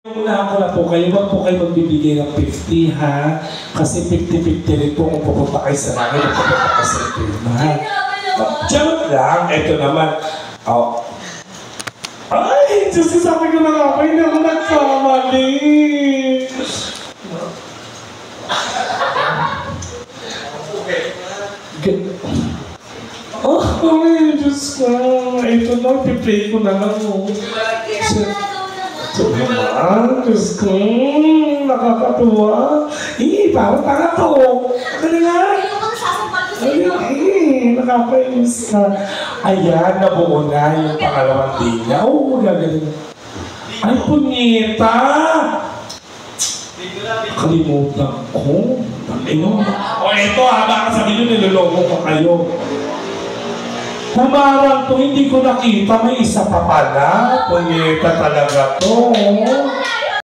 Unahan ko na po kayo, wag po kayo magbibigay ng 50 ha, kasi 50-50 rin po kung pupunta kayo sa langit o pupunta kayo sa impyerno ha. Joke lang, eto naman. Oh. Ay, Diyos, sabi ko na nga pa, hindi ako nagkamali. Oh, ay, Diyos ko. Ito na, pipray ko na lang. So naman, Diyos ko, nakakatuwa. Parang tanga to. Ano nga? Nakakainis ka. Ayan, nabuo na yung pangalawang linya. Oo, gagaling. Ay, punyeta! Kalimutan ko. O, eto ha, baka sabihin nyo, niloloko ko kayo. Humarang to, hindi ko nakita, may isa pa pala. Punyeta talaga to.